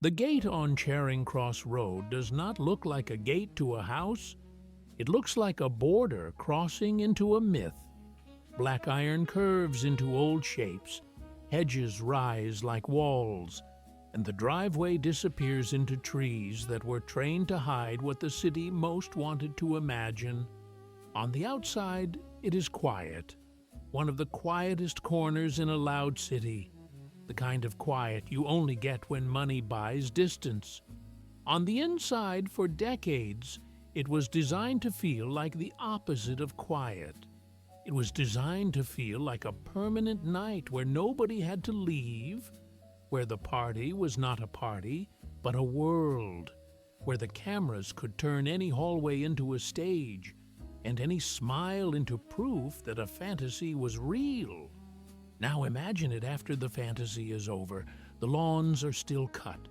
The gate on Charing Cross Road does not look like a gate to a house. It looks like a border crossing into a myth. Black iron curves into old shapes, hedges rise like walls, and the driveway disappears into trees that were trained to hide what the city most wanted to imagine. On the outside, it is quiet, one of the quietest corners in a loud city, the kind of quiet you only get when money buys distance. On the inside, for decades, it was designed to feel like the opposite of quiet. It was designed to feel like a permanent night where nobody had to leave, where the party was not a party, but a world, where the cameras could turn any hallway into a stage, and any smile into proof that a fantasy was real. Now imagine it after the fantasy is over. The lawns are still cut.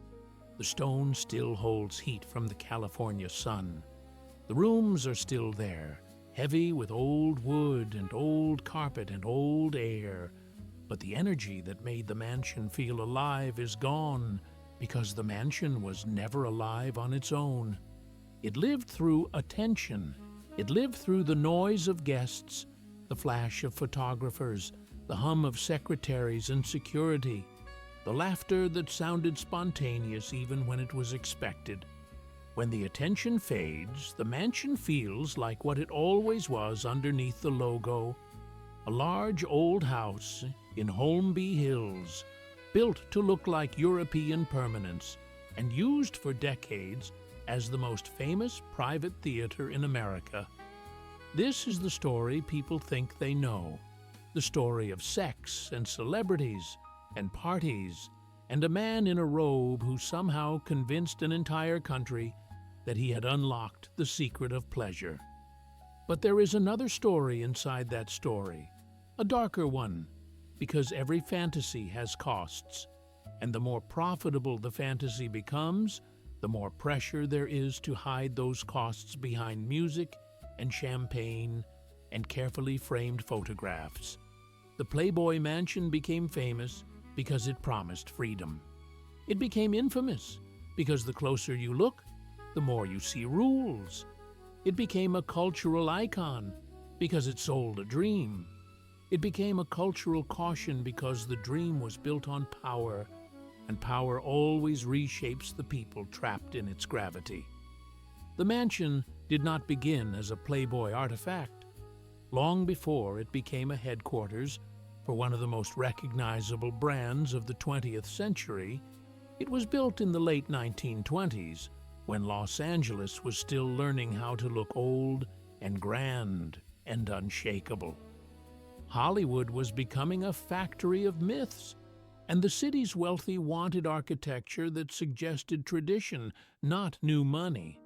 The stone still holds heat from the California sun. The rooms are still there, heavy with old wood and old carpet and old air. But the energy that made the mansion feel alive is gone, because the mansion was never alive on its own. It lived through attention. It lived through the noise of guests, the flash of photographers, the hum of secretaries and security, the laughter that sounded spontaneous even when it was expected. When the attention fades, the mansion feels like what it always was underneath the logo, a large old house in Holmby Hills, built to look like European permanence and used for decades as the most famous private theater in America. This is the story people think they know, the story of sex and celebrities and parties and a man in a robe who somehow convinced an entire country that he had unlocked the secret of pleasure. But there is another story inside that story, a darker one, because every fantasy has costs, and the more profitable the fantasy becomes, the more pressure there is to hide those costs behind music and champagne and carefully framed photographs. The Playboy Mansion became famous because it promised freedom. It became infamous because the closer you look, the more you see rules. It became a cultural icon because it sold a dream. It became a cultural caution because the dream was built on power, and power always reshapes the people trapped in its gravity. The mansion did not begin as a Playboy artifact. Long before it became a headquarters for one of the most recognizable brands of the 20th century, it was built in the late 1920s, when Los Angeles was still learning how to look old and grand and unshakable. Hollywood was becoming a factory of myths, and the city's wealthy wanted architecture that suggested tradition, not new money.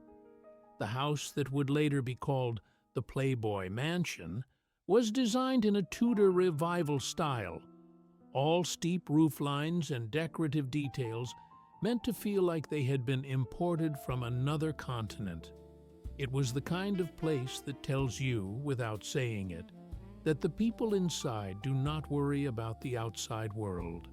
The house that would later be called the Playboy Mansion was designed in a Tudor revival style, all steep roof lines and decorative details meant to feel like they had been imported from another continent. It was the kind of place that tells you, without saying it, that the people inside do not worry about the outside world.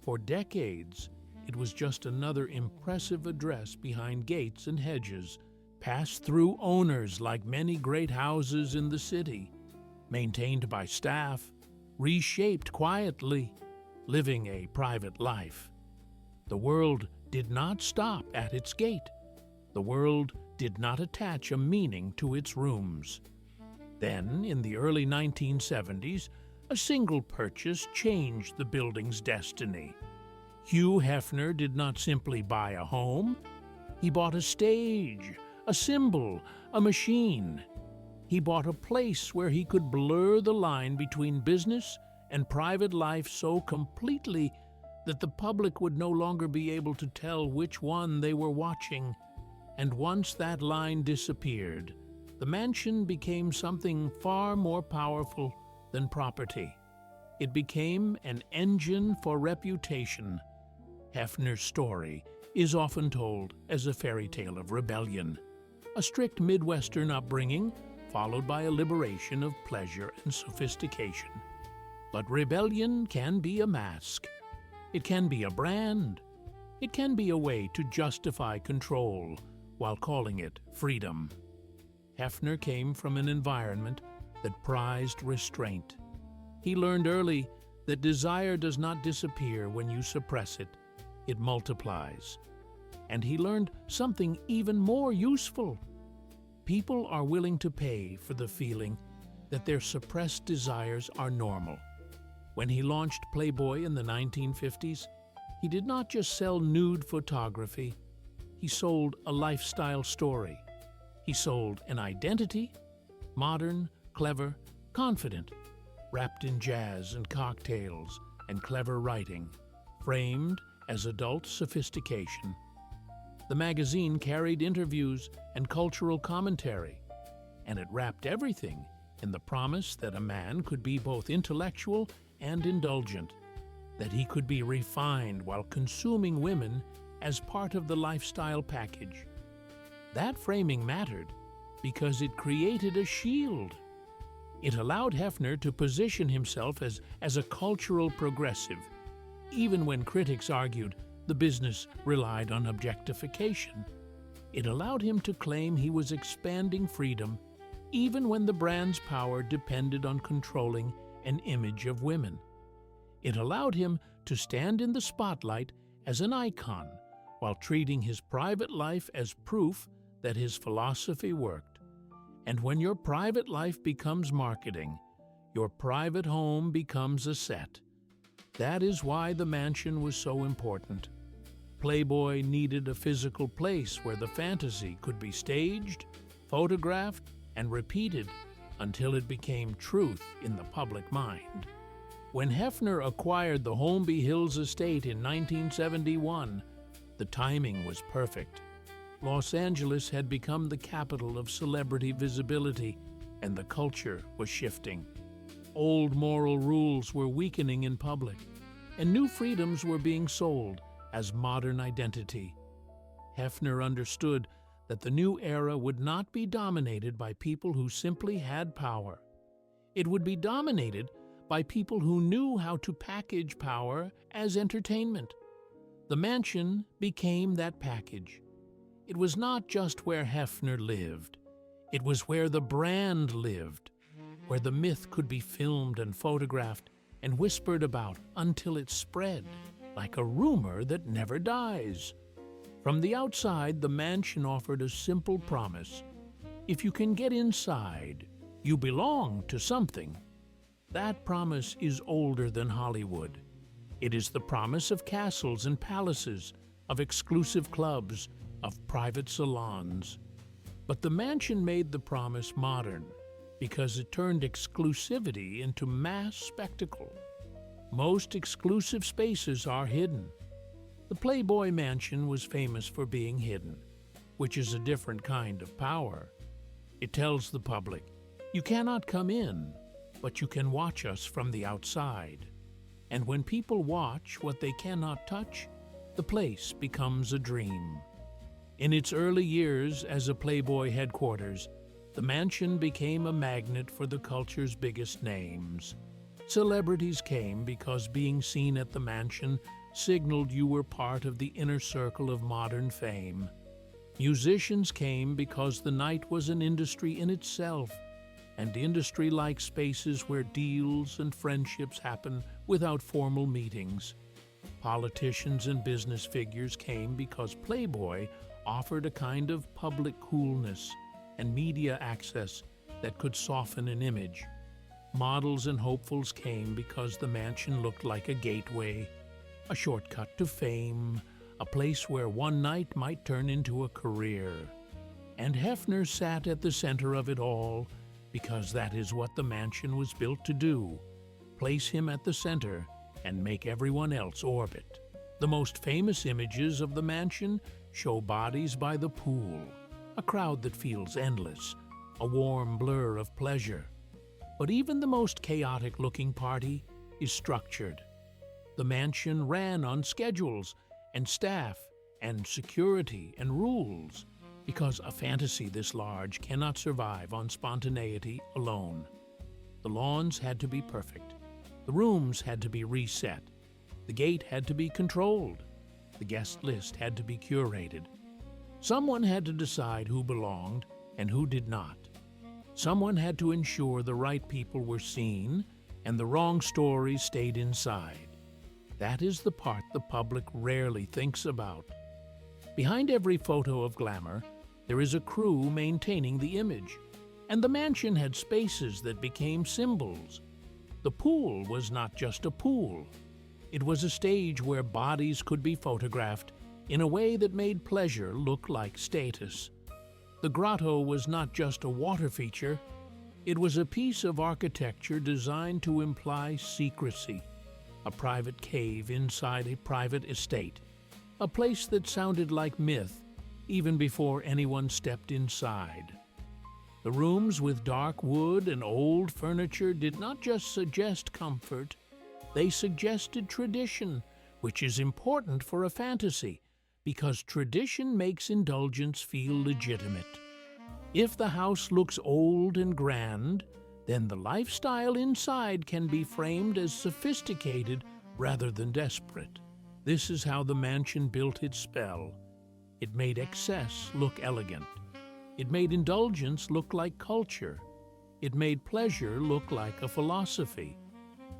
For decades, it was just another impressive address behind gates and hedges, passed through owners like many great houses in the city, maintained by staff, reshaped quietly, living a private life. The world did not stop at its gate. The world did not attach a meaning to its rooms. Then, in the early 1970s, a single purchase changed the building's destiny. Hugh Hefner did not simply buy a home. He bought a stage, a symbol, a machine. He bought a place where he could blur the line between business and private life so completely that the public would no longer be able to tell which one they were watching. And once that line disappeared, the mansion became something far more powerful than property. It became an engine for reputation. Hefner's story is often told as a fairy tale of rebellion, a strict Midwestern upbringing followed by a liberation of pleasure and sophistication. But rebellion can be a mask. It can be a brand. It can be a way to justify control while calling it freedom. Hefner came from an environment that prized restraint. He learned early that desire does not disappear when you suppress it, it multiplies. And he learned something even more useful. People are willing to pay for the feeling that their suppressed desires are normal. When he launched Playboy in the 1950s, he did not just sell nude photography, he sold a lifestyle story. He sold an identity, modern, clever, confident, wrapped in jazz and cocktails and clever writing, framed as adult sophistication. The magazine carried interviews and cultural commentary, and it wrapped everything in the promise that a man could be both intellectual and indulgent, that he could be refined while consuming women as part of the lifestyle package. That framing mattered because it created a shield. It allowed Hefner to position himself as a cultural progressive, even when critics argued the business relied on objectification. It allowed him to claim he was expanding freedom, even when the brand's power depended on controlling an image of women. It allowed him to stand in the spotlight as an icon while treating his private life as proof that his philosophy worked. And when your private life becomes marketing, your private home becomes a set. That is why the mansion was so important. Playboy needed a physical place where the fantasy could be staged, photographed, and repeated until it became truth in the public mind. When Hefner acquired the Holmby Hills estate in 1971, the timing was perfect. Los Angeles had become the capital of celebrity visibility, and the culture was shifting. Old moral rules were weakening in public, and new freedoms were being sold as modern identity. Hefner understood that the new era would not be dominated by people who simply had power. It would be dominated by people who knew how to package power as entertainment. The mansion became that package. It was not just where Hefner lived. It was where the brand lived, where the myth could be filmed and photographed and whispered about until it spread, like a rumor that never dies. From the outside, the mansion offered a simple promise. If you can get inside, you belong to something. That promise is older than Hollywood. It is the promise of castles and palaces, of exclusive clubs, of private salons. But the mansion made the promise modern because it turned exclusivity into mass spectacle. Most exclusive spaces are hidden. The Playboy Mansion was famous for being hidden, which is a different kind of power. It tells the public, you cannot come in, but you can watch us from the outside. And when people watch what they cannot touch, the place becomes a dream. In its early years as a Playboy headquarters, the mansion became a magnet for the culture's biggest names. Celebrities came because being seen at the mansion signaled you were part of the inner circle of modern fame. Musicians came because the night was an industry in itself, and industry-like spaces where deals and friendships happen without formal meetings. Politicians and business figures came because Playboy offered a kind of public coolness and media access that could soften an image. Models and hopefuls came because the mansion looked like a gateway, a shortcut to fame, a place where one night might turn into a career. And Hefner sat at the center of it all because that is what the mansion was built to do, place him at the center and make everyone else orbit. The most famous images of the mansion show bodies by the pool, a crowd that feels endless, a warm blur of pleasure. But even the most chaotic-looking party is structured. The mansion ran on schedules and staff and security and rules because a fantasy this large cannot survive on spontaneity alone. The lawns had to be perfect. The rooms had to be reset. The gate had to be controlled. The guest list had to be curated. Someone had to decide who belonged and who did not. Someone had to ensure the right people were seen and the wrong stories stayed inside. That is the part the public rarely thinks about. Behind every photo of glamour, there is a crew maintaining the image, and the mansion had spaces that became symbols. The pool was not just a pool. It was a stage where bodies could be photographed in a way that made pleasure look like status. The grotto was not just a water feature, it was a piece of architecture designed to imply secrecy, a private cave inside a private estate, a place that sounded like myth even before anyone stepped inside. The rooms with dark wood and old furniture did not just suggest comfort, they suggested tradition, which is important for a fantasy, because tradition makes indulgence feel legitimate. If the house looks old and grand, then the lifestyle inside can be framed as sophisticated rather than desperate. This is how the mansion built its spell. It made excess look elegant. It made indulgence look like culture. It made pleasure look like a philosophy.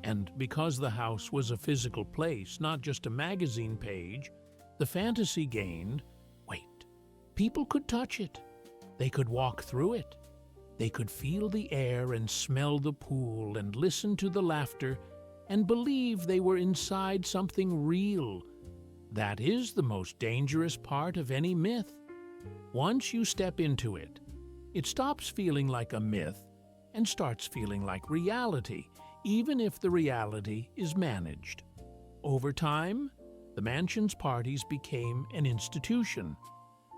And because the house was a physical place, not just a magazine page, the fantasy gained, people could touch it. They could walk through it. They could feel the air and smell the pool and listen to the laughter and believe they were inside something real. That is the most dangerous part of any myth. Once you step into it, it stops feeling like a myth and starts feeling like reality, even if the reality is managed. Over time, the mansion's parties became an institution.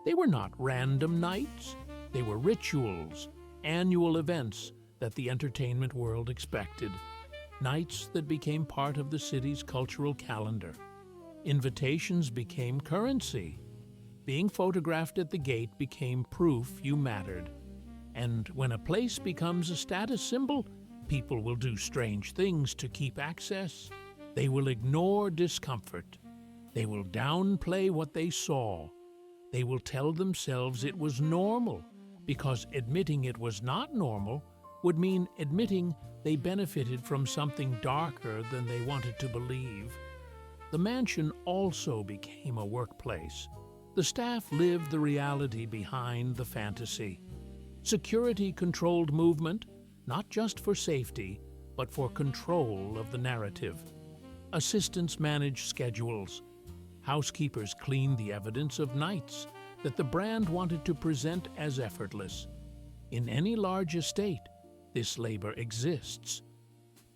They were not random nights. They were rituals, annual events that the entertainment world expected, nights that became part of the city's cultural calendar. Invitations became currency. Being photographed at the gate became proof you mattered. And when a place becomes a status symbol, people will do strange things to keep access. They will ignore discomfort. They will downplay what they saw. They will tell themselves it was normal, because admitting it was not normal would mean admitting they benefited from something darker than they wanted to believe. The mansion also became a workplace. The staff lived the reality behind the fantasy. Security controlled movement, not just for safety, but for control of the narrative. Assistants managed schedules. Housekeepers cleaned the evidence of nights that the brand wanted to present as effortless. In any large estate, this labor exists.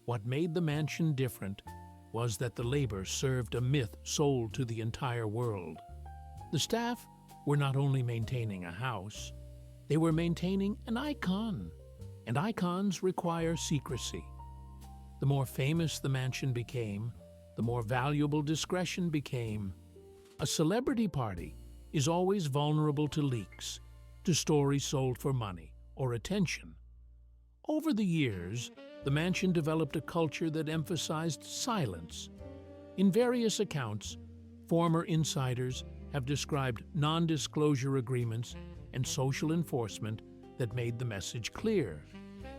What made the mansion different was that the labor served a myth sold to the entire world. The staff were not only maintaining a house, they were maintaining an icon, and icons require secrecy. The more famous the mansion became, the more valuable discretion became. A celebrity party is always vulnerable to leaks, to stories sold for money or attention. Over the years, the mansion developed a culture that emphasized silence. In various accounts, former insiders have described non-disclosure agreements and social enforcement that made the message clear.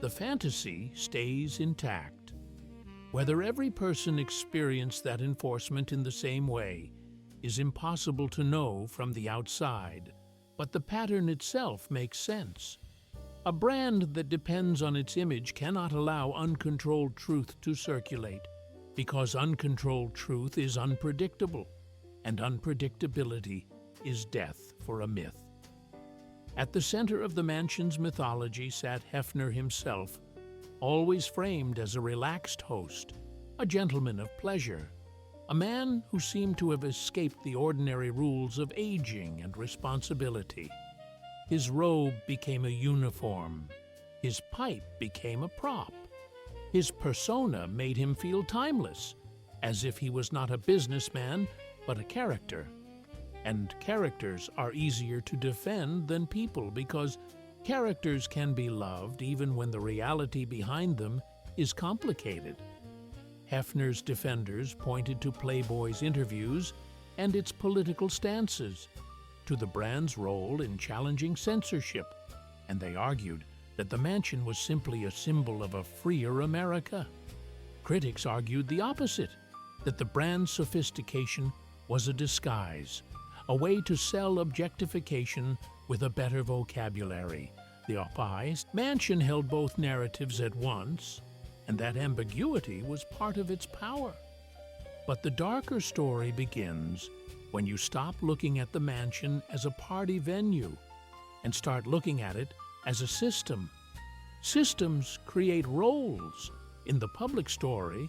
The fantasy stays intact. Whether every person experienced that enforcement in the same way is impossible to know from the outside, but the pattern itself makes sense. A brand that depends on its image cannot allow uncontrolled truth to circulate, because uncontrolled truth is unpredictable, and unpredictability is death for a myth. At the center of the mansion's mythology sat Hefner himself, always framed as a relaxed host, a gentleman of pleasure, a man who seemed to have escaped the ordinary rules of aging and responsibility. His robe became a uniform. His pipe became a prop. His persona made him feel timeless, as if he was not a businessman, but a character. And characters are easier to defend than people because characters can be loved even when the reality behind them is complicated. Hefner's defenders pointed to Playboy's interviews and its political stances, to the brand's role in challenging censorship, and they argued that the mansion was simply a symbol of a freer America. Critics argued the opposite, that the brand's sophistication was a disguise, a way to sell objectification with a better vocabulary. The Playboy Mansion held both narratives at once, and that ambiguity was part of its power. But the darker story begins when you stop looking at the mansion as a party venue and start looking at it as a system. Systems create roles. In the public story,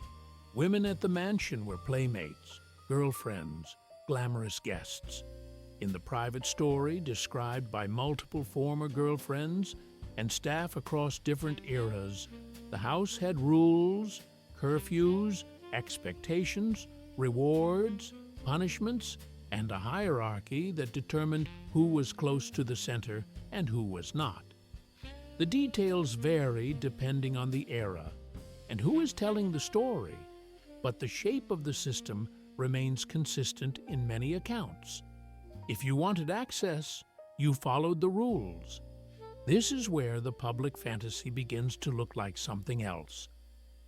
women at the mansion were playmates, girlfriends, glamorous guests. In the private story, described by multiple former girlfriends and staff across different eras, the house had rules, curfews, expectations, rewards, punishments, and a hierarchy that determined who was close to the center and who was not. The details vary depending on the era and who is telling the story, but the shape of the system remains consistent in many accounts. If you wanted access, you followed the rules. This is where the public fantasy begins to look like something else.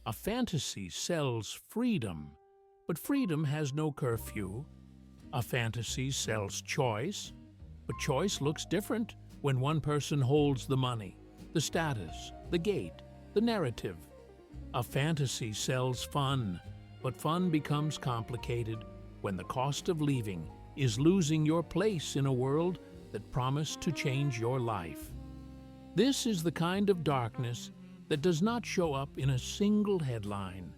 A fantasy sells freedom, but freedom has no curfew. A fantasy sells choice, but choice looks different when one person holds the money, the status, the gate, the narrative. A fantasy sells fun, but fun becomes complicated when the cost of leaving is losing your place in a world that promised to change your life. This is the kind of darkness that does not show up in a single headline.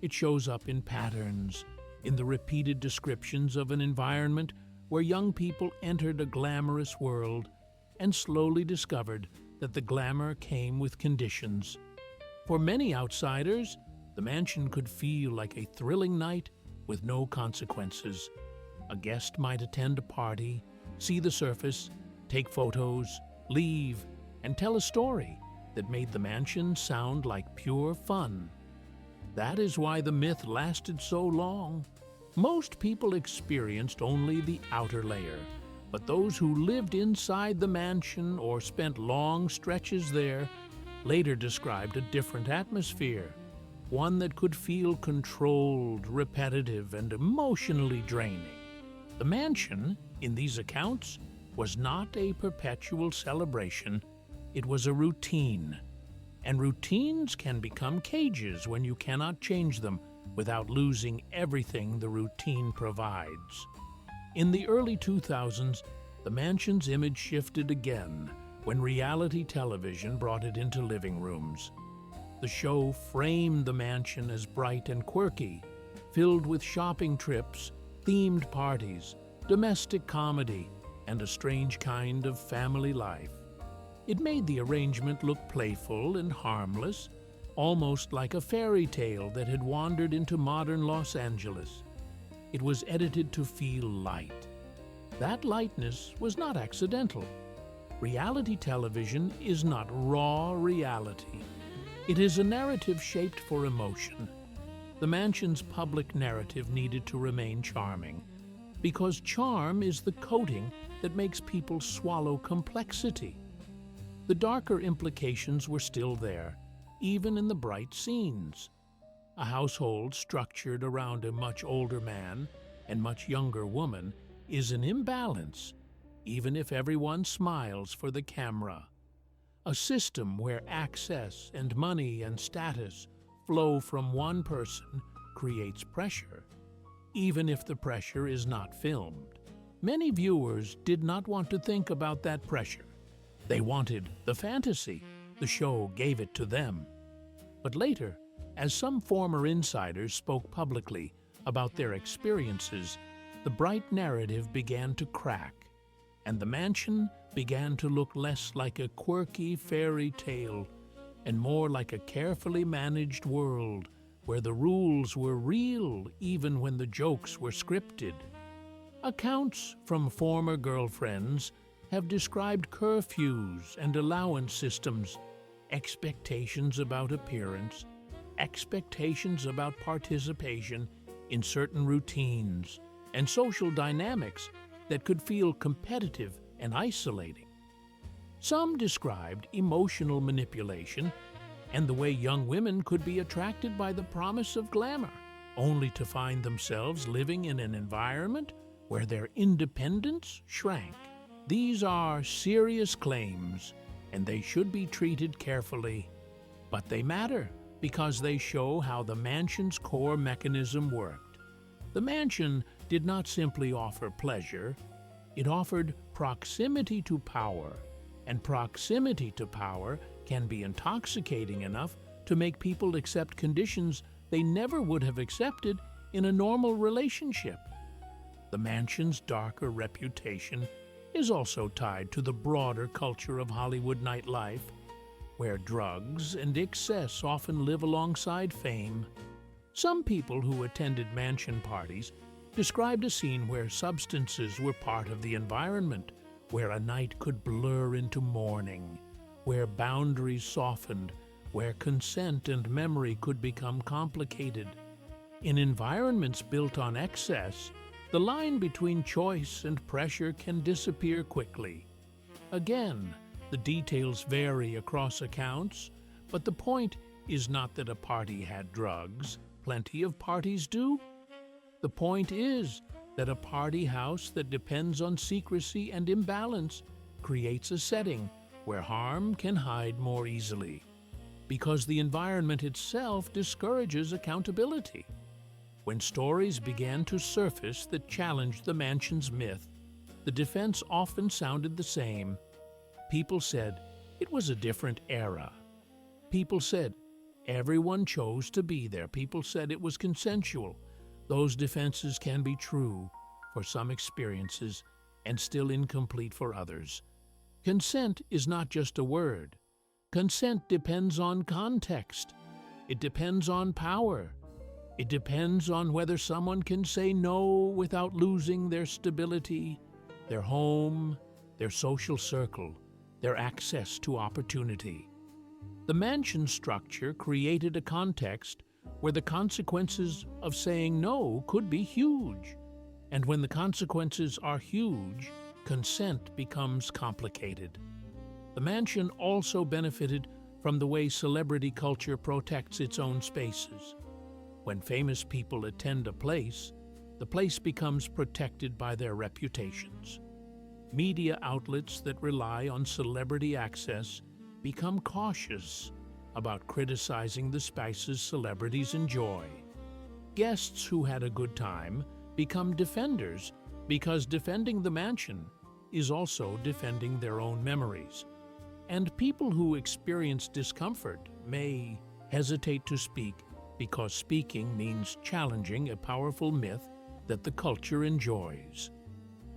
It shows up in patterns, in the repeated descriptions of an environment where young people entered a glamorous world and slowly discovered that the glamour came with conditions. For many outsiders, the mansion could feel like a thrilling night with no consequences. A guest might attend a party, see the surface, take photos, leave, and tell a story that made the mansion sound like pure fun. That is why the myth lasted so long. Most people experienced only the outer layer, but those who lived inside the mansion or spent long stretches there later described a different atmosphere, one that could feel controlled, repetitive, and emotionally draining. The mansion, in these accounts, was not a perpetual celebration, it was a routine. And routines can become cages when you cannot change them without losing everything the routine provides. In the early 2000s, the mansion's image shifted again when reality television brought it into living rooms. The show framed the mansion as bright and quirky, filled with shopping trips, themed parties, domestic comedy, and a strange kind of family life. It made the arrangement look playful and harmless, almost like a fairy tale that had wandered into modern Los Angeles. It was edited to feel light. That lightness was not accidental. Reality television is not raw reality. It is a narrative shaped for emotion. The mansion's public narrative needed to remain charming, because charm is the coating that makes people swallow complexity. The darker implications were still there, even in the bright scenes. A household structured around a much older man and much younger woman is an imbalance, even if everyone smiles for the camera. A system where access and money and status flow from one person creates pressure, even if the pressure is not filmed. Many viewers did not want to think about that pressure. They wanted the fantasy. The show gave it to them. But later, as some former insiders spoke publicly about their experiences, the bright narrative began to crack, and the mansion began to look less like a quirky fairy tale and more like a carefully managed world where the rules were real even when the jokes were scripted. Accounts from former girlfriends have described curfews and allowance systems, expectations about appearance, expectations about participation in certain routines, and social dynamics that could feel competitive and isolating. Some described emotional manipulation and the way young women could be attracted by the promise of glamour, only to find themselves living in an environment where their independence shrank. These are serious claims, and they should be treated carefully. But they matter because they show how the mansion's core mechanism worked. The mansion did not simply offer pleasure, it offered proximity to power, and proximity to power can be intoxicating enough to make people accept conditions they never would have accepted in a normal relationship. The mansion's darker reputation is also tied to the broader culture of Hollywood nightlife, where drugs and excess often live alongside fame. Some people who attended mansion parties described a scene where substances were part of the environment, where a night could blur into morning, where boundaries softened, where consent and memory could become complicated. In environments built on excess, the line between choice and pressure can disappear quickly. Again, the details vary across accounts, but the point is not that a party had drugs. Plenty of parties do. The point is that a party house that depends on secrecy and imbalance creates a setting where harm can hide more easily, because the environment itself discourages accountability. When stories began to surface that challenged the mansion's myth, the defense often sounded the same. People said it was a different era. People said everyone chose to be there. People said it was consensual. Those defenses can be true for some experiences and still incomplete for others. Consent is not just a word. Consent depends on context. It depends on power. It depends on whether someone can say no without losing their stability, their home, their social circle, their access to opportunity. The mansion structure created a context where the consequences of saying no could be huge. And when the consequences are huge, consent becomes complicated. The mansion also benefited from the way celebrity culture protects its own spaces. When famous people attend a place, the place becomes protected by their reputations. Media outlets that rely on celebrity access become cautious about criticizing the spaces celebrities enjoy. Guests who had a good time become defenders because defending the mansion is also defending their own memories. And people who experience discomfort may hesitate to speak because speaking means challenging a powerful myth that the culture enjoys.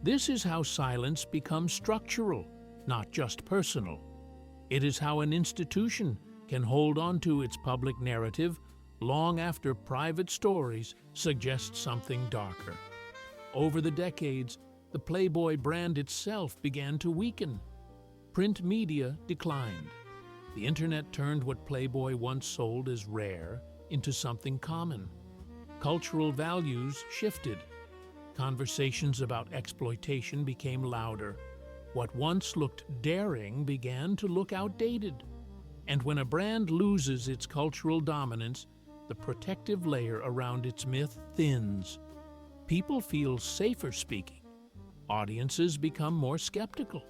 This is how silence becomes structural, not just personal. It is how an institution can hold on to its public narrative long after private stories suggest something darker. Over the decades, the Playboy brand itself began to weaken. Print media declined. The internet turned what Playboy once sold as rare into something common. Cultural values shifted. Conversations about exploitation became louder. What once looked daring began to look outdated. And when a brand loses its cultural dominance, the protective layer around its myth thins. People feel safer speaking. Audiences become more skeptical.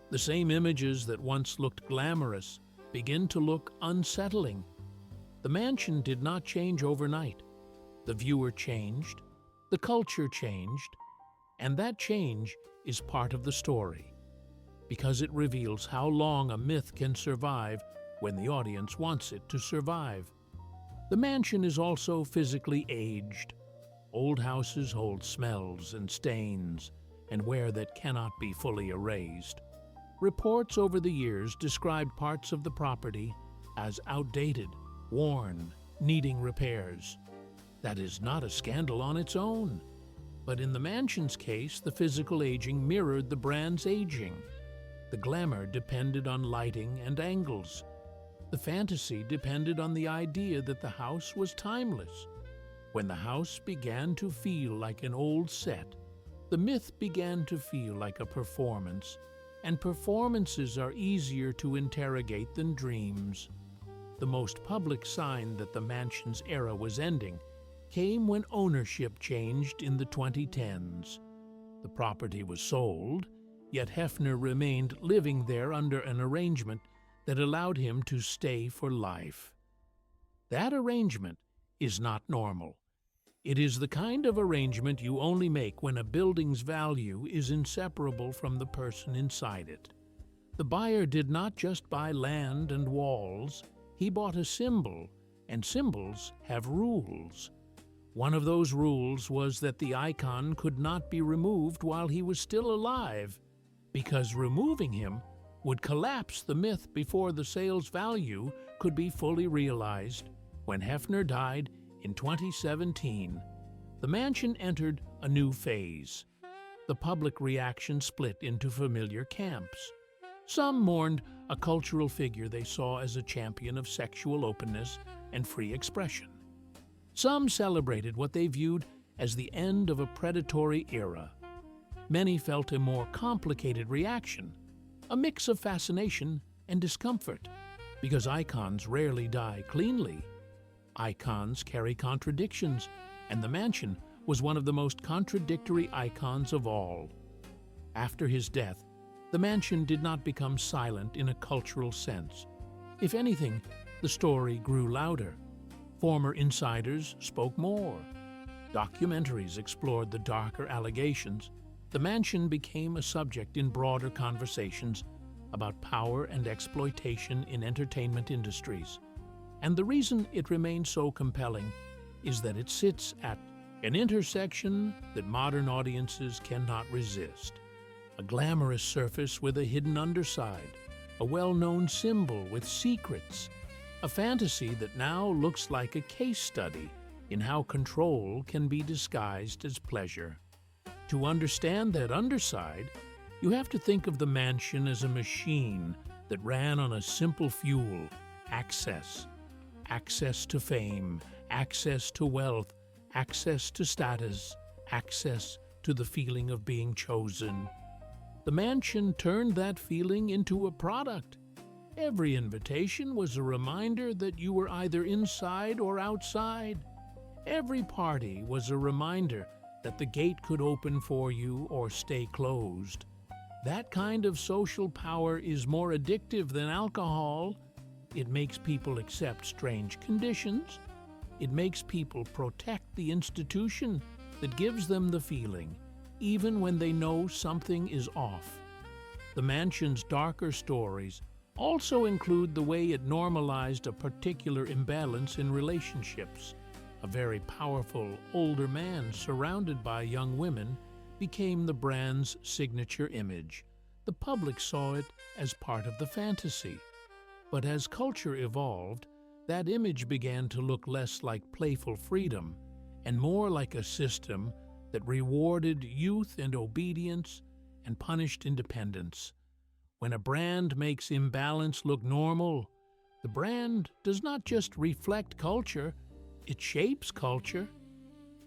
The same images that once looked glamorous begin to look unsettling. The mansion did not change overnight. The viewer changed, the culture changed, and that change is part of the story, because it reveals how long a myth can survive when the audience wants it to survive. The mansion is also physically aged. Old houses hold smells and stains and wear that cannot be fully erased. Reports over the years described parts of the property as outdated, worn, needing repairs. That is not a scandal on its own. But in the mansion's case, the physical aging mirrored the brand's aging. The glamour depended on lighting and angles. The fantasy depended on the idea that the house was timeless. When the house began to feel like an old set, the myth began to feel like a performance, and performances are easier to interrogate than dreams. The most public sign that the mansion's era was ending came when ownership changed in the 2010s. The property was sold, yet Hefner remained living there under an arrangement that allowed him to stay for life. That arrangement is not normal. It is the kind of arrangement you only make when a building's value is inseparable from the person inside it. The buyer did not just buy land and walls, he bought a symbol, and symbols have rules. One of those rules was that the icon could not be removed while he was still alive, because removing him would collapse the myth before the sale's value could be fully realized. When Hefner died in 2017, the mansion entered a new phase. The public reaction split into familiar camps. Some mourned a cultural figure they saw as a champion of sexual openness and free expression. Some celebrated what they viewed as the end of a predatory era. Many felt a more complicated reaction, a mix of fascination and discomfort, because icons rarely die cleanly. Icons carry contradictions, and the mansion was one of the most contradictory icons of all. After his death, the mansion did not become silent in a cultural sense. If anything, the story grew louder. Former insiders spoke more. Documentaries explored the darker allegations. The mansion became a subject in broader conversations about power and exploitation in entertainment industries. And the reason it remains so compelling is that it sits at an intersection that modern audiences cannot resist. A glamorous surface with a hidden underside, a well-known symbol with secrets, a fantasy that now looks like a case study in how control can be disguised as pleasure. To understand that underside, you have to think of the mansion as a machine that ran on a simple fuel: access. Access to fame, access to wealth, access to status, access to the feeling of being chosen. The mansion turned that feeling into a product. Every invitation was a reminder that you were either inside or outside. Every party was a reminder that the gate could open for you or stay closed. That kind of social power is more addictive than alcohol. It makes people accept strange conditions. It makes people protect the institution that gives them the feeling, even when they know something is off. The mansion's darker stories also include the way it normalized a particular imbalance in relationships. A very powerful older man surrounded by young women became the brand's signature image. The public saw it as part of the fantasy. But as culture evolved, that image began to look less like playful freedom and more like a system that rewarded youth and obedience and punished independence. When a brand makes imbalance look normal, the brand does not just reflect culture, it shapes culture.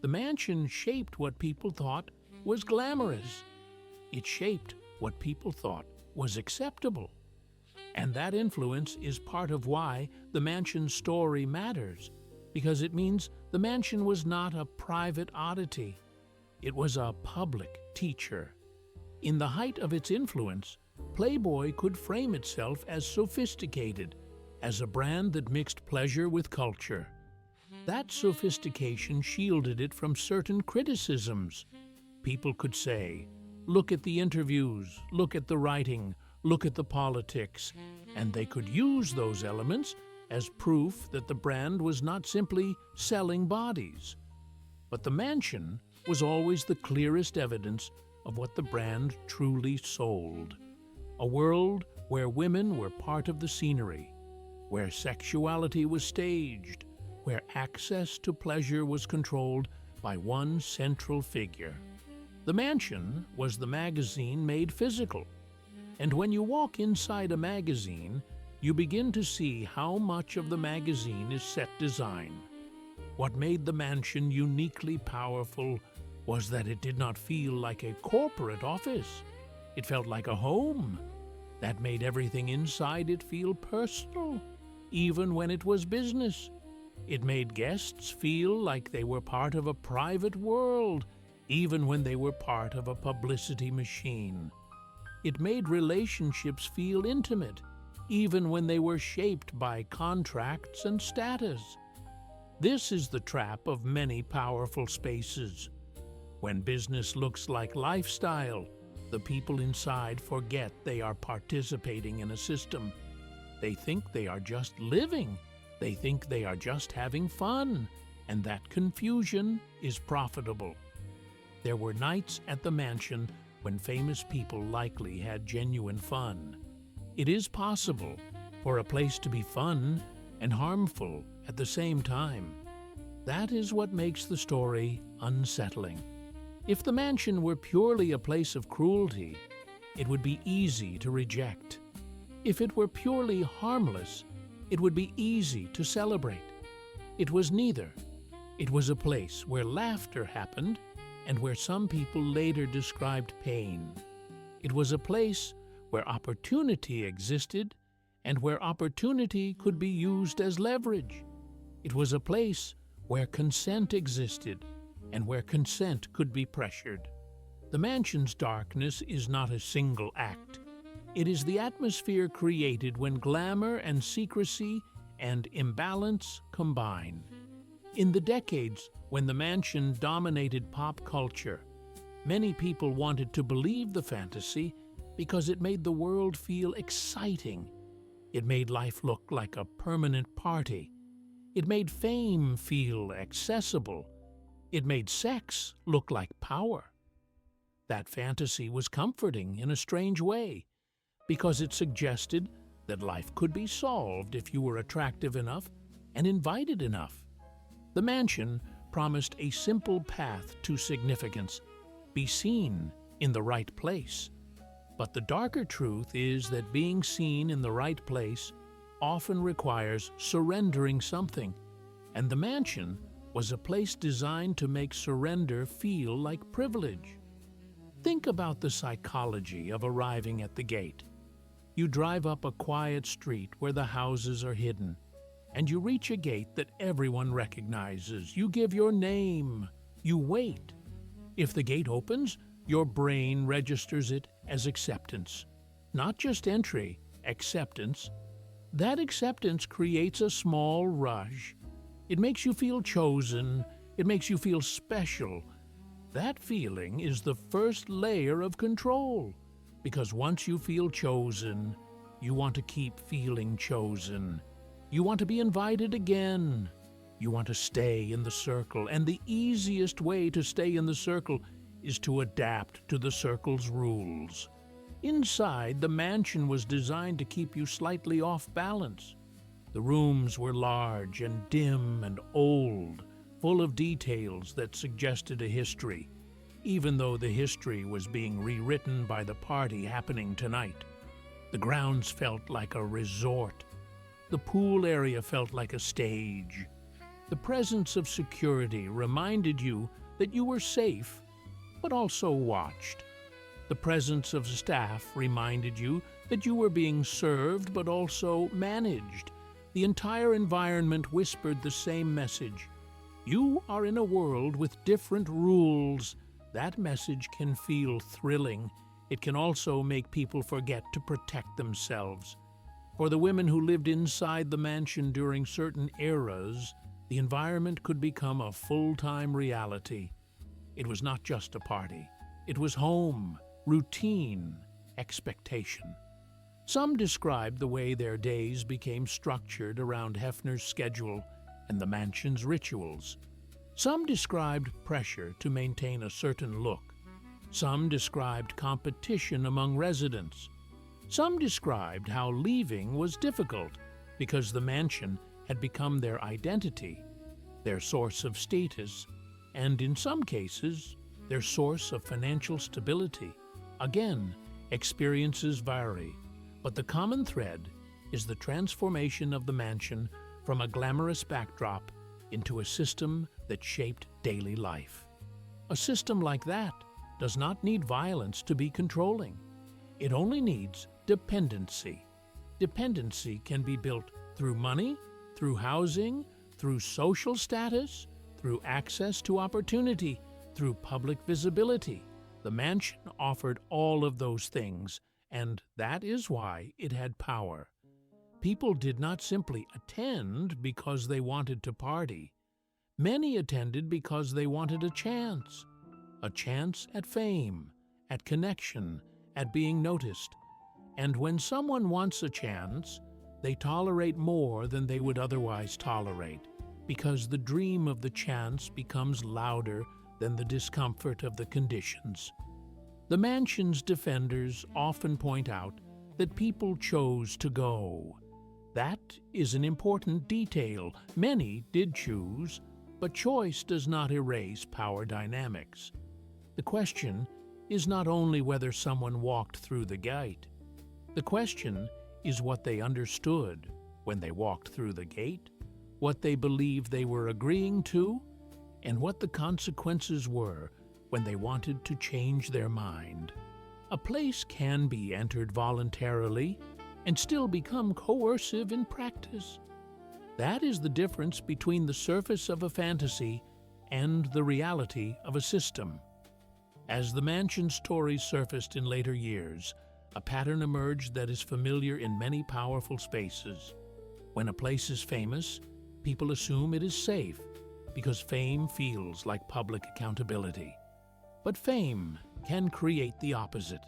The mansion shaped what people thought was glamorous. It shaped what people thought was acceptable. And that influence is part of why the mansion's story matters, because it means the mansion was not a private oddity. It was a public teacher. In the height of its influence, Playboy could frame itself as sophisticated, as a brand that mixed pleasure with culture. That sophistication shielded it from certain criticisms. People could say, "Look at the interviews, look at the writing, look at the politics," and they could use those elements as proof that the brand was not simply selling bodies. But the mansion was always the clearest evidence of what the brand truly sold. A world where women were part of the scenery, where sexuality was staged, where access to pleasure was controlled by one central figure. The mansion was the magazine made physical. And when you walk inside a magazine, you begin to see how much of the magazine is set design. What made the mansion uniquely powerful was that it did not feel like a corporate office. It felt like a home. That made everything inside it feel personal, even when it was business. It made guests feel like they were part of a private world, even when they were part of a publicity machine. It made relationships feel intimate, even when they were shaped by contracts and status. This is the trap of many powerful spaces. When business looks like lifestyle, the people inside forget they are participating in a system. They think they are just living. They think they are just having fun, and that confusion is profitable. There were nights at the mansion when famous people likely had genuine fun. It is possible for a place to be fun and harmful at the same time. That is what makes the story unsettling. If the mansion were purely a place of cruelty, it would be easy to reject. If it were purely harmless, it would be easy to celebrate. It was neither. It was a place where laughter happened and where some people later described pain. It was a place where opportunity existed and where opportunity could be used as leverage. It was a place where consent existed and where consent could be pressured. The mansion's darkness is not a single act. It is the atmosphere created when glamour and secrecy and imbalance combine. In the decades when the mansion dominated pop culture, many people wanted to believe the fantasy because it made the world feel exciting. It made life look like a permanent party. It made fame feel accessible. It made sex look like power. That fantasy was comforting in a strange way, because it suggested that life could be solved if you were attractive enough and invited enough. The mansion promised a simple path to significance: be seen in the right place. But the darker truth is that being seen in the right place often requires surrendering something, and the mansion was a place designed to make surrender feel like privilege. Think about the psychology of arriving at the gate. You drive up a quiet street where the houses are hidden, and you reach a gate that everyone recognizes. You give your name. You wait. If the gate opens, your brain registers it as acceptance. Not just entry, acceptance. That acceptance creates a small rush. It makes you feel chosen. It makes you feel special. That feeling is the first layer of control, because once you feel chosen, you want to keep feeling chosen. You want to be invited again. You want to stay in the circle, and the easiest way to stay in the circle is to adapt to the circle's rules. Inside, the mansion was designed to keep you slightly off balance. The rooms were large and dim and old, full of details that suggested a history, even though the history was being rewritten by the party happening tonight. The grounds felt like a resort. The pool area felt like a stage. The presence of security reminded you that you were safe, but also watched. The presence of staff reminded you that you were being served, but also managed. The entire environment whispered the same message. You are in a world with different rules. That message can feel thrilling. It can also make people forget to protect themselves. For the women who lived inside the mansion during certain eras, the environment could become a full-time reality. It was not just a party. It was home, routine, expectation. Some described the way their days became structured around Hefner's schedule and the mansion's rituals. Some described pressure to maintain a certain look. Some described competition among residents. Some described how leaving was difficult because the mansion had become their identity, their source of status, and in some cases, their source of financial stability. Again, experiences vary, but the common thread is the transformation of the mansion from a glamorous backdrop into a system that shaped daily life. A system like that does not need violence to be controlling. It only needs dependency. Dependency can be built through money, through housing, through social status, through access to opportunity, through public visibility. The mansion offered all of those things, and that is why it had power. People did not simply attend because they wanted to party. Many attended because they wanted a chance at fame, at connection, at being noticed. And when someone wants a chance, they tolerate more than they would otherwise tolerate, because the dream of the chance becomes louder than the discomfort of the conditions. The mansion's defenders often point out that people chose to go. That is an important detail. Many did choose, but choice does not erase power dynamics. The question is not only whether someone walked through the gate. The question is what they understood when they walked through the gate, what they believed they were agreeing to, and what the consequences were when they wanted to change their mind. A place can be entered voluntarily and still become coercive in practice. That is the difference between the surface of a fantasy and the reality of a system. As the mansion stories surfaced in later years, a pattern emerged that is familiar in many powerful spaces. When a place is famous, people assume it is safe because fame feels like public accountability. But fame can create the opposite.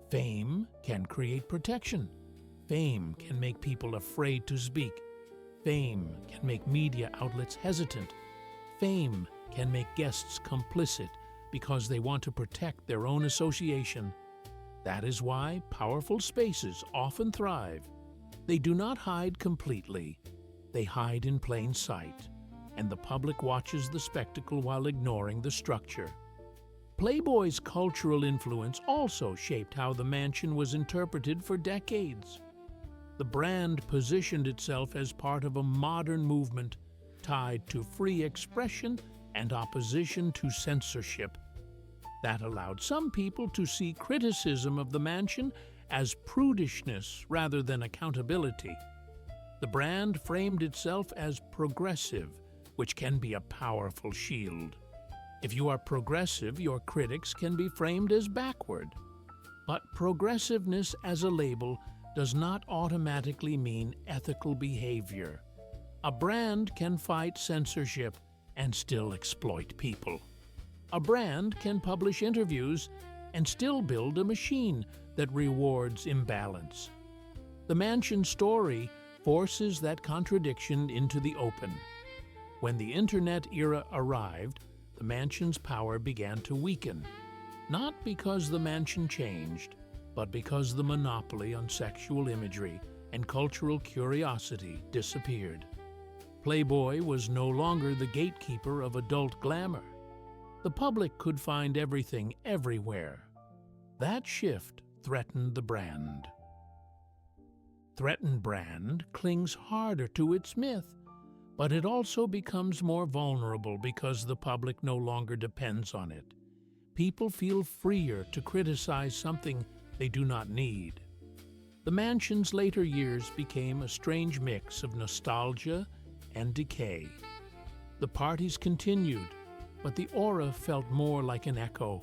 Fame can create protection. Fame can make people afraid to speak. Fame can make media outlets hesitant. Fame can make guests complicit because they want to protect their own association. That is why powerful spaces often thrive. They do not hide completely. They hide in plain sight, and the public watches the spectacle while ignoring the structure. Playboy's cultural influence also shaped how the mansion was interpreted for decades. The brand positioned itself as part of a modern movement tied to free expression and opposition to censorship. That allowed some people to see criticism of the mansion as prudishness rather than accountability. The brand framed itself as progressive, which can be a powerful shield. If you are progressive, your critics can be framed as backward. But progressiveness as a label does not automatically mean ethical behavior. A brand can fight censorship and still exploit people. A brand can publish interviews and still build a machine that rewards imbalance. The mansion story forces that contradiction into the open. When the internet era arrived, the mansion's power began to weaken, not because the mansion changed, but because the monopoly on sexual imagery and cultural curiosity disappeared. Playboy was no longer the gatekeeper of adult glamour. The public could find everything everywhere. That shift threatened the brand. Threatened brand clings harder to its myth, but it also becomes more vulnerable because the public no longer depends on it. People feel freer to criticize something they do not need. The mansion's later years became a strange mix of nostalgia and decay. The parties continued, but the aura felt more like an echo.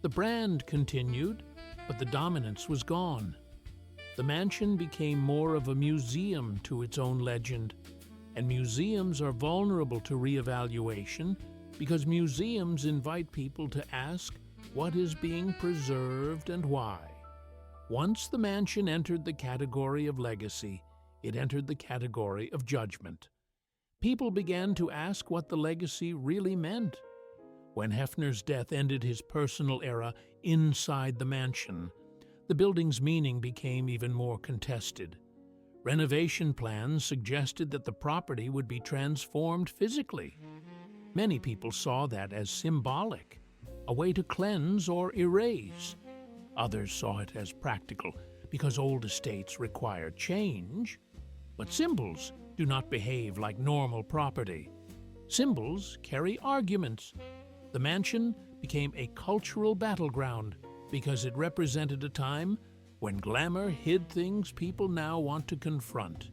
The brand continued, but the dominance was gone. The mansion became more of a museum to its own legend, and museums are vulnerable to reevaluation because museums invite people to ask what is being preserved and why. Once the mansion entered the category of legacy, it entered the category of judgment. People began to ask what the legacy really meant. When Hefner's death ended his personal era inside the mansion, the building's meaning became even more contested. Renovation plans suggested that the property would be transformed physically. Many people saw that as symbolic, a way to cleanse or erase. Others saw it as practical because old estates required change. But symbols do not behave like normal property. Symbols carry arguments. The mansion became a cultural battleground because it represented a time when glamour hid things people now want to confront.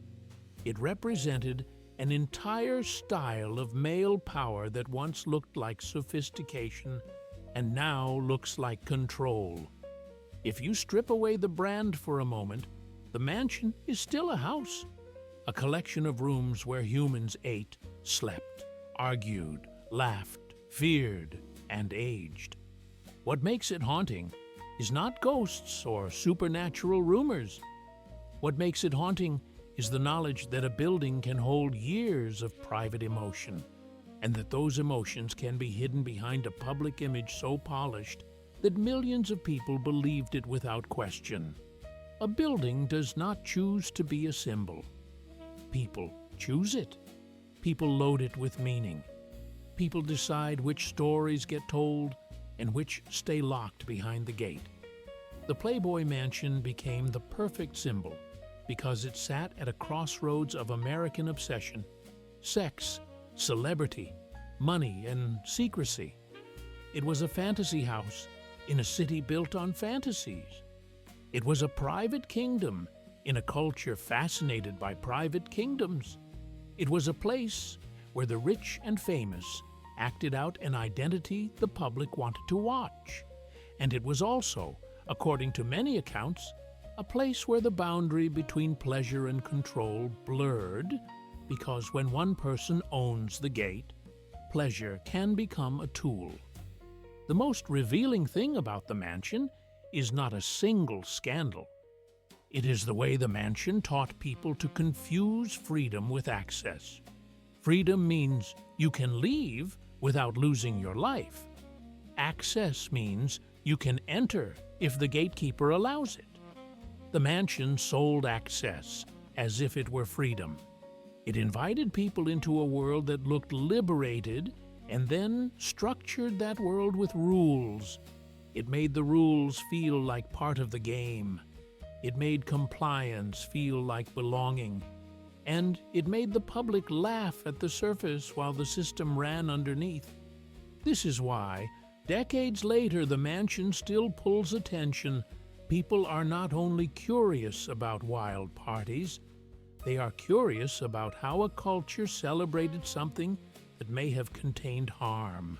It represented an entire style of male power that once looked like sophistication and now looks like control. If you strip away the brand for a moment, the mansion is still a house, a collection of rooms where humans ate, slept, argued, laughed, feared, and aged. What makes it haunting is not ghosts or supernatural rumors. What makes it haunting is the knowledge that a building can hold years of private emotion, and that those emotions can be hidden behind a public image so polished that millions of people believed it without question. A building does not choose to be a symbol. People choose it. People load it with meaning. People decide which stories get told and which stay locked behind the gate. The Playboy Mansion became the perfect symbol because it sat at a crossroads of American obsession, sex, celebrity, money, and secrecy. It was a fantasy house in a city built on fantasies. It was a private kingdom in a culture fascinated by private kingdoms. It was a place where the rich and famous acted out an identity the public wanted to watch. And it was also, according to many accounts, a place where the boundary between pleasure and control blurred, because when one person owns the gate, pleasure can become a tool. The most revealing thing about the mansion is not a single scandal. It is the way the mansion taught people to confuse freedom with access. Freedom means you can leave without losing your life. Access means you can enter if the gatekeeper allows it. The mansion sold access as if it were freedom. It invited people into a world that looked liberated and then structured that world with rules. It made the rules feel like part of the game. It made compliance feel like belonging. And it made the public laugh at the surface while the system ran underneath. This is why, decades later, the mansion still pulls attention. People are not only curious about wild parties, they are curious about how a culture celebrated something that may have contained harm.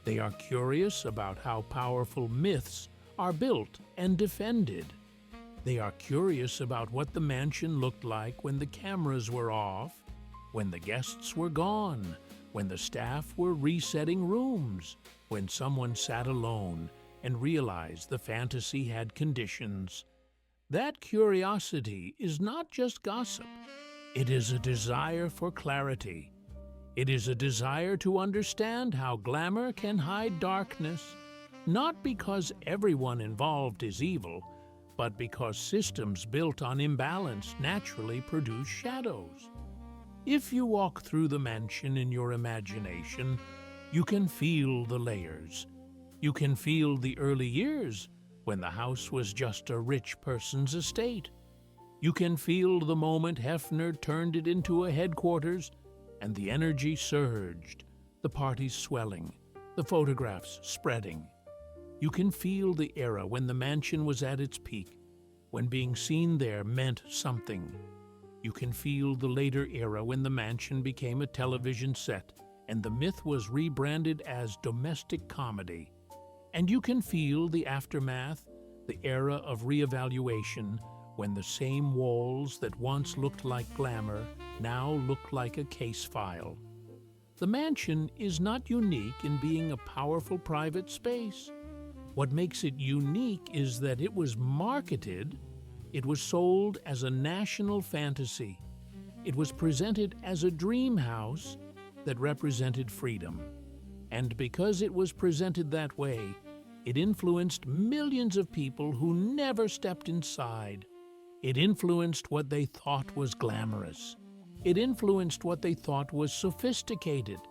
They are curious about how powerful myths are built and defended. They are curious about what the mansion looked like when the cameras were off, when the guests were gone, when the staff were resetting rooms, when someone sat alone and realized the fantasy had conditions. That curiosity is not just gossip. It is a desire for clarity. It is a desire to understand how glamour can hide darkness, not because everyone involved is evil, but because systems built on imbalance naturally produce shadows. If you walk through the mansion in your imagination, you can feel the layers. You can feel the early years when the house was just a rich person's estate. You can feel the moment Hefner turned it into a headquarters and the energy surged, the parties swelling, the photographs spreading. You can feel the era when the mansion was at its peak, when being seen there meant something. You can feel the later era when the mansion became a television set and the myth was rebranded as domestic comedy. And you can feel the aftermath, the era of reevaluation, when the same walls that once looked like glamour now look like a case file. The mansion is not unique in being a powerful private space. What makes it unique is that it was marketed, it was sold as a national fantasy. It was presented as a dream house that represented freedom. And because it was presented that way, it influenced millions of people who never stepped inside. It influenced what they thought was glamorous. It influenced what they thought was sophisticated.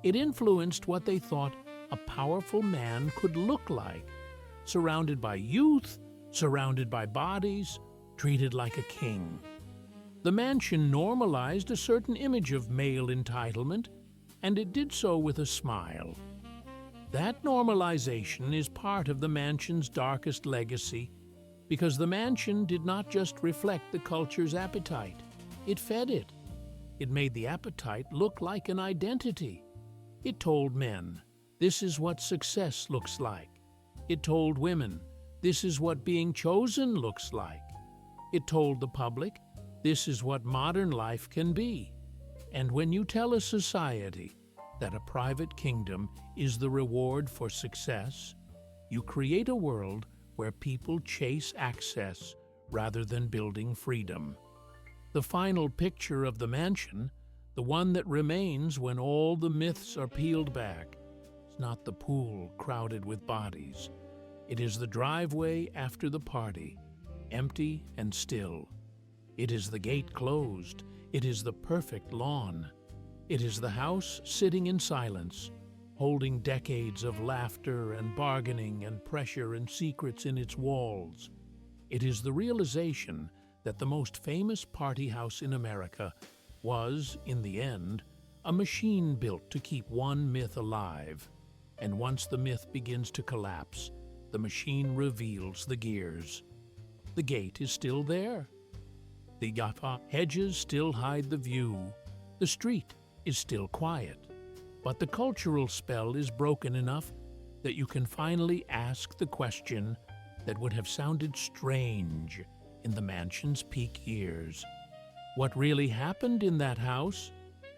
It influenced what they thought a powerful man could look like, surrounded by youth, surrounded by bodies, treated like a king. The mansion normalized a certain image of male entitlement. and it did so with a smile. That normalization is part of the mansion's darkest legacy, because the mansion did not just reflect the culture's appetite, it fed it. It made the appetite look like an identity. It told men, this is what success looks like. It told women, this is what being chosen looks like. It told the public, this is what modern life can be. And when you tell a society that a private kingdom is the reward for success, you create a world where people chase access rather than building freedom. The final picture of the mansion, the one that remains when all the myths are peeled back, is not the pool crowded with bodies. It is the driveway after the party, empty and still. It is the gate closed. It is the perfect lawn. It is the house sitting in silence, holding decades of laughter and bargaining and pressure and secrets in its walls. It is the realization that the most famous party house in America was, in the end, a machine built to keep one myth alive. And once the myth begins to collapse, the machine reveals the gears. The gate is still there. The hedges still hide the view. The street is still quiet. But the cultural spell is broken enough that you can finally ask the question that would have sounded strange in the mansion's peak years. What really happened in that house?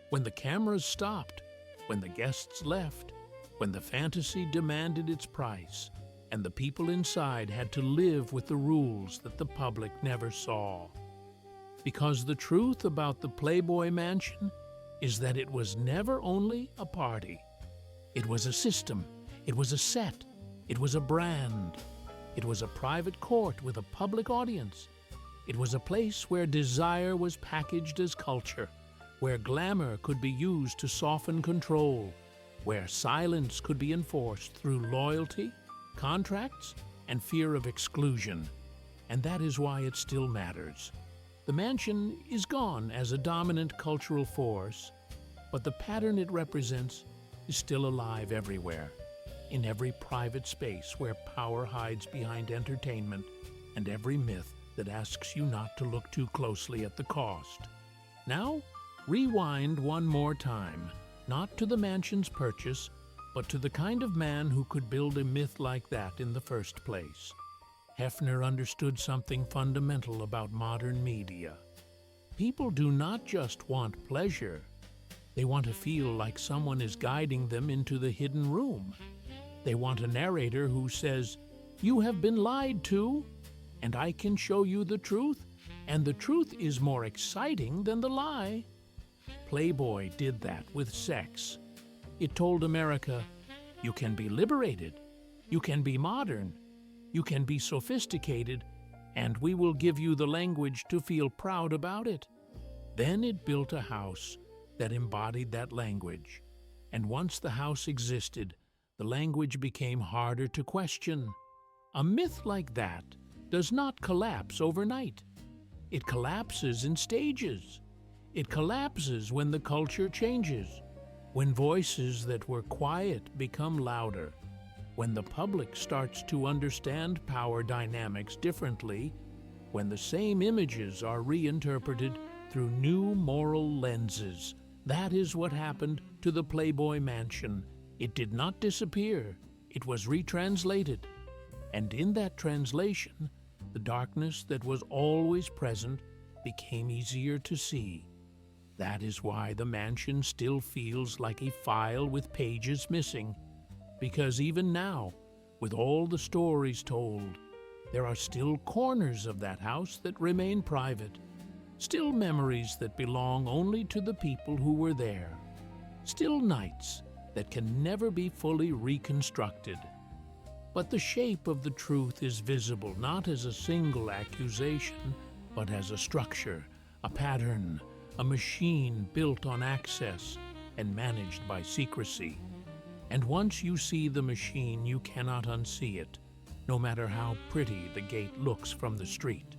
When the cameras stopped, when the guests left, when the fantasy demanded its price, and the people inside had to live with the rules that the public never saw. Because the truth about the Playboy Mansion is that it was never only a party. It was a system. It was a set. It was a brand. It was a private court with a public audience. It was a place where desire was packaged as culture, where glamour could be used to soften control, where silence could be enforced through loyalty, contracts, and fear of exclusion. And that is why it still matters. The mansion is gone as a dominant cultural force, but the pattern it represents is still alive everywhere, in every private space where power hides behind entertainment, and every myth that asks you not to look too closely at the cost. Now, rewind one more time, not to the mansion's purchase, but to the kind of man who could build a myth like that in the first place. Hefner understood something fundamental about modern media. People do not just want pleasure. They want to feel like someone is guiding them into the hidden room. They want a narrator who says, "You have been lied to, and I can show you the truth, and the truth is more exciting than the lie." Playboy did that with sex. It told America, you can be liberated, you can be modern, you can be sophisticated, and we will give you the language to feel proud about it. Then it built a house that embodied that language. And once the house existed, the language became harder to question. A myth like that does not collapse overnight. It collapses in stages. It collapses when the culture changes, when voices that were quiet become louder, when the public starts to understand power dynamics differently, when the same images are reinterpreted through new moral lenses. That is what happened to the Playboy Mansion. It did not disappear. It was retranslated. And in that translation, the darkness that was always present became easier to see. That is why the mansion still feels like a file with pages missing. Because even now, with all the stories told, there are still corners of that house that remain private. Still memories that belong only to the people who were there. Still nights that can never be fully reconstructed. But the shape of the truth is visible not as a single accusation, but as a structure, a pattern, a machine built on access and managed by secrecy. And once you see the machine, you cannot unsee it, no matter how pretty the gate looks from the street.